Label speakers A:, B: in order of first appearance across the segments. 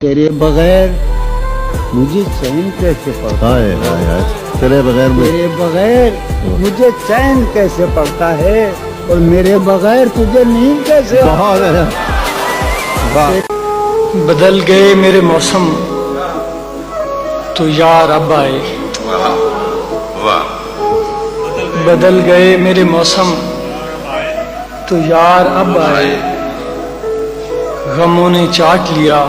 A: तेरे बगैर मुझे चैन कैसे पड़ता है?
B: तेरे बगैर
A: मुझे चैन कैसे पड़ता है और मेरे बगैर तुझे नींद कैसे?
C: बदल गए मेरे मौसम तो यार अब आए। बदल गए मेरे मौसम तो यार अब आए। गमों ने चाट लिया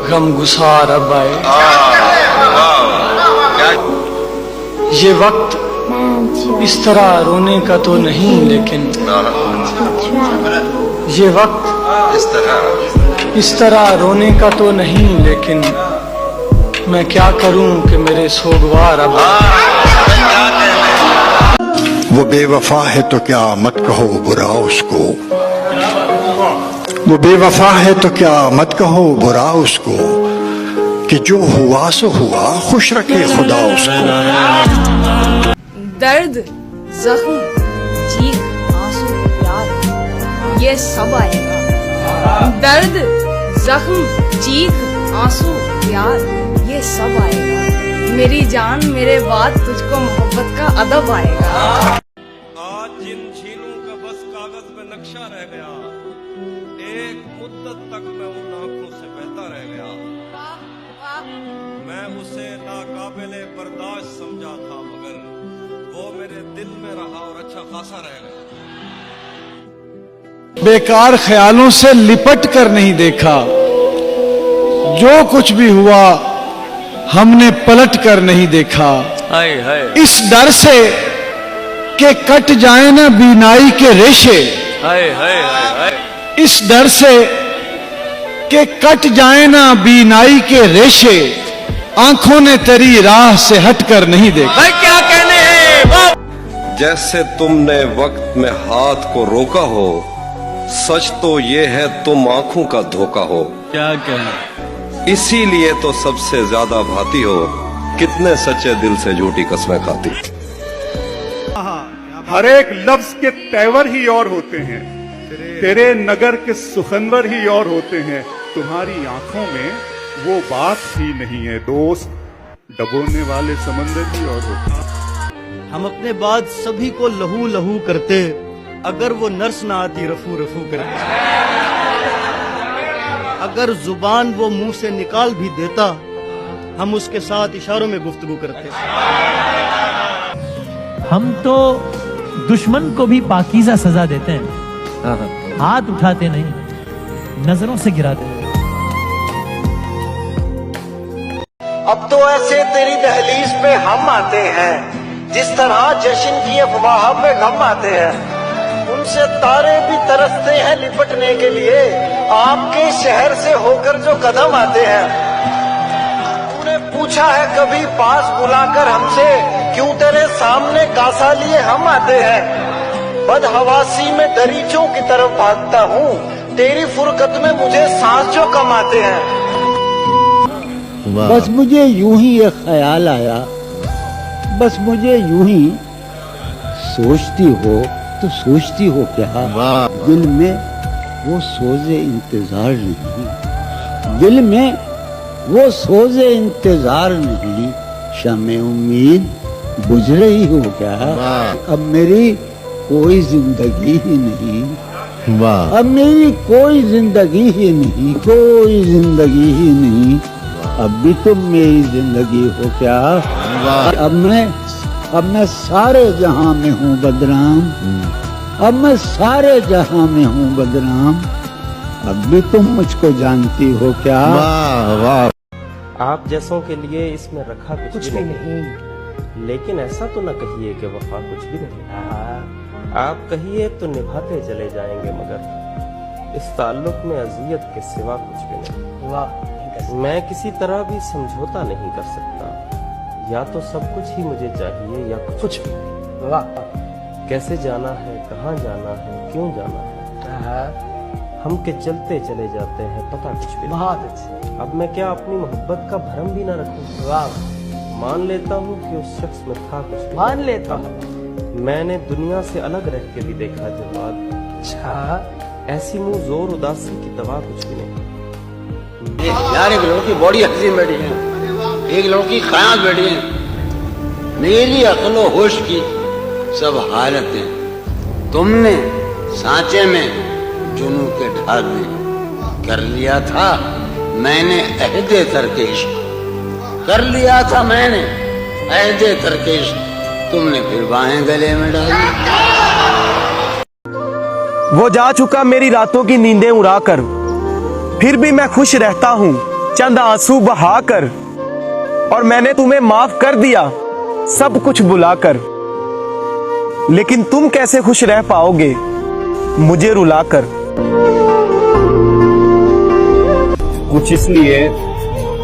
C: गम गुसार अब आए। ये वक्त इस तरह रोने का तो नहीं, लेकिन ये वक्त इस तरह रोने का तो नहीं, लेकिन मैं क्या करूं कि मेरे सोगवार अब
B: वो बेवफा है तो क्या मत कहो बुरा उसको। वो बेवफा है तो क्या मत कहो बुरा उसको, कि जो हुआ सो हुआ, खुश रखे खुदा उसको।
D: दर्द, जख्म, चीख, आंसू, प्यार, ये सब आएगा। दर्द, जख्म, चीख, आंसू, प्यार, ये सब आएगा। मेरी जान मेरे बाद तुझको मोहब्बत का अदब आएगा।
E: आज जिन झीलों का बस कागज में नक्शा रह गया, एक मुद्दत तक मैं उन आंखों से बहता रह गया। मैं उसे नाकाबिले बर्दाश्त समझा था, मगर वो मेरे दिल में रहा और अच्छा खासा रह गया।
F: बेकार ख्यालों से लिपट कर नहीं देखा, जो कुछ भी हुआ हमने पलट कर नहीं देखा। इस डर से कि कट जाए ना बीनाई के रेशे, इस डर से कि कट जाए ना बीनाई के रेशे, आंखों ने तेरी राह से हट कर नहीं देखा।
E: क्या कहने हैं? जैसे तुमने वक्त में हाथ को रोका हो, सच तो ये है तुम आंखों का धोखा हो।
F: क्या कहें?
E: इसीलिए तो सबसे ज्यादा भाती हो, कितने सच्चे दिल से झूठी कस्में खाती।
G: हर एक लफ्ज के तेवर ही और होते हैं, तेरे नगर के सुखनवर ही और होते हैं। तुम्हारी आंखों में वो बात ही नहीं है दोस्त, डबोने वाले समंदर ही और होते हैं।
H: हम अपने बाद सभी को लहू लहू करते, अगर वो नर्स ना आती रफू रफू करते। अगर जुबान वो मुंह से निकाल भी देता, हम उसके साथ इशारों में गुफ्तगू करते।
I: हम तो दुश्मन को भी पाकीज़ा सजा देते हैं, हाथ उठाते नहीं, नजरों से गिराते हैं।
H: अब तो ऐसे तेरी दहलीज पे हम आते हैं, जिस तरह जश्न की अफवाह पे गम आते हैं। उनसे तारे भी तरसते हैं लिपटने के लिए, आपके शहर से होकर जो कदम आते हैं। तूने पूछा है कभी पास बुलाकर हमसे, क्यों तेरे सामने कासा लिए हम आते हैं। बदहवासी में दरीचों की तरफ भागता हूँ, तेरी फुरकत में मुझे सांस जो कम आते हैं।
A: बस मुझे यूं ही एक ख्याल आया, बस मुझे यूं ही सोचती हो तो सोचती हो क्या, दिल में वो सोज़े इंतजार नहीं, दिल में वो सोज़े इंतजार नहीं, शमे उम्मीद बुझ रही हो क्या। अब मेरी कोई जिंदगी ही नहीं, अब मेरी कोई जिंदगी ही नहीं, कोई जिंदगी ही नहीं। अब भी तुम मेरी जिंदगी हो क्या। अब मैं सारे जहां में हूँ बदनाम, अब मैं सारे जहां में हूँ बदनाम। अब भी तुम मुझको जानती हो क्या।
J: आप जैसों के लिए इसमें रखा कुछ भी नहीं, लेकिन ऐसा तो न कहिए कि वफा कुछ भी नहीं। आप कहिए तो निभाते चले जाएंगे, मगर इस ताल्लुक में अजियत के सिवा कुछ भी नहीं। वाह, मैं किसी तरह भी समझौता नहीं कर सकता, या तो सब कुछ ही मुझे चाहिए या कुछ भी नहीं। वाह, कैसे जाना है, कहाँ जाना है, क्यों जाना है, हम के चलते चले जाते हैं, पता कुछ भी नहीं। बहुत अच्छे। अब मैं क्या अपनी मोहब्बत का भरम भी ना रखूं। वाह, मान लेता हूँ कि उस शख्स में था कुछ, मान लेता हूँ। मैंने दुनिया से अलग रह के भी देखा जवाब। अच्छा, ऐसी मुंह जोर उदासी की दवा कुछ भी नहीं।
A: यार एक लड़की बड़ी हसीन बैठी है, एक लड़की खयाल बैठी है। मेरी अक्ल होश की सब हालतें तुमने सांचे में जुनू के ढाल में कर लिया था। मैंने अहदे तरके इश्क कर लिया था, मैंने अहदे तरके इश्क, तुमने फिर बाहें गले में डाली।
K: वो जा चुका मेरी रातों की नींदें उड़ाकर, फिर भी मैं खुश रहता हूँ चंद आंसू बहाकर। और मैंने तुम्हें माफ कर दिया सब कुछ बुलाकर, लेकिन तुम कैसे खुश रह पाओगे मुझे रुलाकर।
E: कुछ इसलिए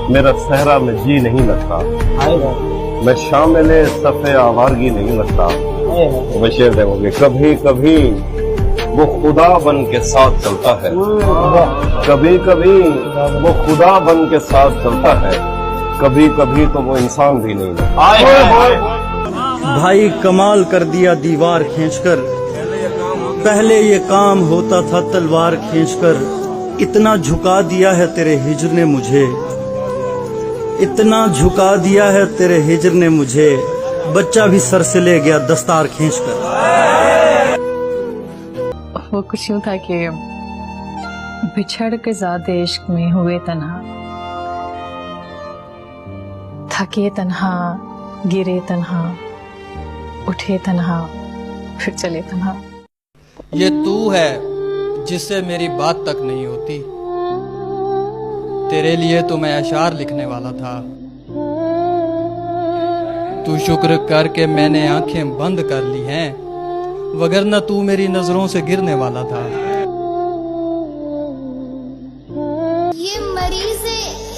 E: मेरा सहरा में जी नहीं लगता, मैं शामिल सफ़े आवारगी नहीं लगता। बशेर देखोगे कभी कभी वो खुदा बन के साथ चलता है, कभी कभी वो खुदा बन के साथ चलता है, कभी कभी तो वो इंसान भी नहीं है।
L: भाई कमाल कर दिया दीवार खींचकर, पहले ये काम होता था तलवार खींचकर। इतना झुका दिया है तेरे हिज्र ने मुझे, इतना झुका दिया है तेरे हिज्र ने मुझे, बच्चा भी सर से ले गया दस्तार खींचकर।
M: वो कुछ यूं था कि बिछड़ के ज़्यादा इश्क में हुए तन्हा, थके तन्हा, गिरे तन्हा, उठे तन्हा, फिर चले तन्हा।
C: ये तू है जिससे मेरी बात तक नहीं होती, तेरे लिए तो मैं अशार लिखने वाला था। तू शुक्र करके मैंने आंखें बंद कर ली हैं, वगरना तू मेरी नजरों से गिरने वाला था।
N: ये मरीज़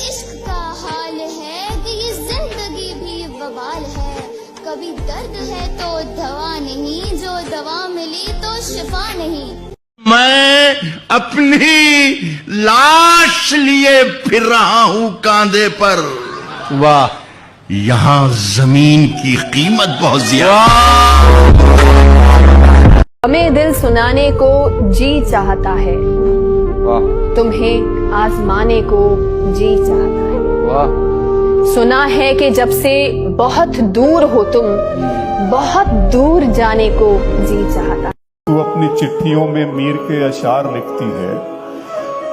N: इश्क का हाल है कि ये जिंदगी भी वबाल है। कभी दर्द है तो दवा नहीं, जो दवा मिली तो शिफा नहीं।
O: मैं अपनी लाश लिए फिर रहा हूँ कांधे पर। वाह, यहाँ जमीन की कीमत बहुत ज्यादा।
D: हमें दिल सुनाने को जी चाहता है, तुम्हें आजमाने को जी चाहता है। सुना है कि जब से बहुत दूर हो तुम, बहुत दूर जाने को जी चाहता है।
G: तू अपनी चिट्ठियों में मीर के अशार लिखती है,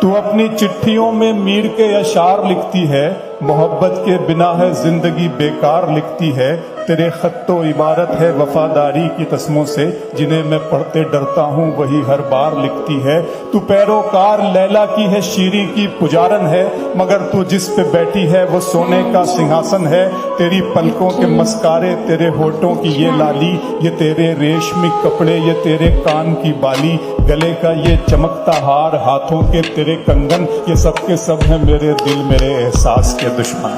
G: तू अपनी चिट्ठियों में मीर के अशार लिखती है। मोहब्बत के बिना है जिंदगी बेकार लिखती है। तेरे खत्तो इबारत है वफादारी की कस्मों से, जिन्हें मैं पढ़ते डरता हूँ वही हर बार लिखती है। तू पैरोकार लैला की है, शीरी की पुजारन है, मगर तू जिस पे बैठी है वो सोने का सिंहासन है। तेरी पलकों के मस्कारे, तेरे होठों की ये लाली, ये तेरे रेशमी कपड़े, ये तेरे कान की बाली, गले का ये चमकता हार, हाथों के तेरे कंगन, ये सब के सब है मेरे दिल मेरे एहसास के दुश्मन।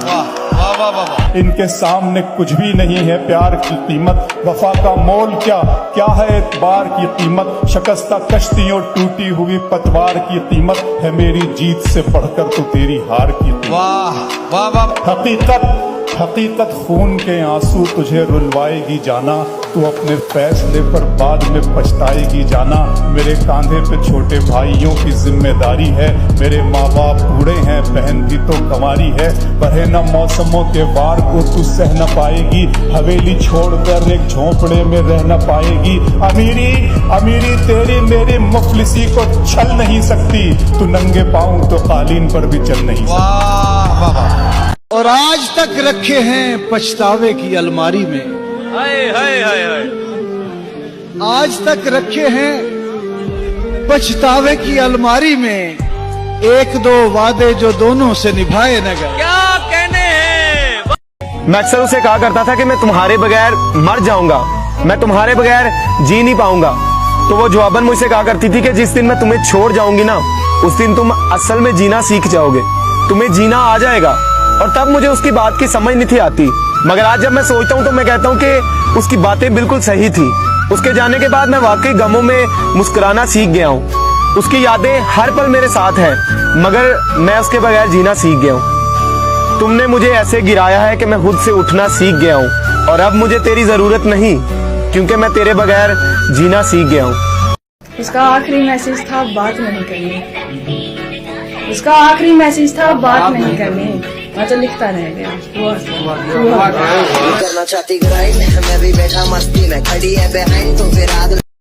G: इनके सामने कुछ भी नहीं है प्यार की कीमत, वफा का मोल क्या, क्या है एतबार की कीमत। शकस्ता कश्तियों टूटी हुई पतवार की कीमत है मेरी जीत से बढ़कर तो तेरी हार की कीमत। वाह वाह वाह। हकीकत खून के आंसू तुझे रुलवाएगी जाना, तू अपने फैसले पर बाद में पछताएगी जाना। मेरे कांधे पे छोटे भाइयों की जिम्मेदारी है, मेरे माँ बाप बूढ़े हैं, बहन भी तो कंवारी है। बहे न मौसमों के वार को तू सह न पाएगी, हवेली छोड़कर एक झोंपड़े में रह न पाएगी। अमीरी तेरी मेरी मुफलिसी को छल नहीं सकती, तू नंगे पाँव तो कालीन पर भी चल नहीं सकती।
F: और आज तक रखे हैं पछतावे की अलमारी में, हाय हाय हाय हाय, आज तक रखे हैं पछतावे की अलमारी में। एक दो वादे जो दोनों से निभाए न गए।
K: क्या कहने हैं? मैं अक्सर उसे कहा करता था कि मैं तुम्हारे बगैर मर जाऊंगा, मैं तुम्हारे बगैर जी नहीं पाऊंगा। तो वो जवाबन मुझसे कहा करती थी कि जिस दिन मैं तुम्हें छोड़ जाऊंगी ना, उस दिन तुम असल में जीना सीख जाओगे, तुम्हें जीना आ जाएगा। और तब मुझे उसकी बात की समझ नहीं थी आती, मगर आज जब मैं सोचता हूँ तो मैं कहता हूँ कि उसकी बातें बिल्कुल सही थी। उसके जाने के बाद मैं वाकई गमों में मुस्कुराना सीख गया हूँ। उसकी यादें हर पल मेरे साथ हैं, मगर मैं उसके बगैर जीना सीख गया हूँ। तुमने मुझे ऐसे गिराया है कि मैं खुद से उठना सीख गया हूँ, और अब मुझे तेरी जरूरत नहीं, क्योंकि मैं तेरे बगैर जीना सीख गया हूँ।
M: उसका आखिरी मैसेज था, बात नहीं करनी।
D: उसका आखिरी मैसेज था बात नहीं करनी, मैं तो लिखता रह गया।
P: करना चाहती ग्राइंड, मैं भी बैठा मस्ती में, खड़ी है बिहाइंड तो फिर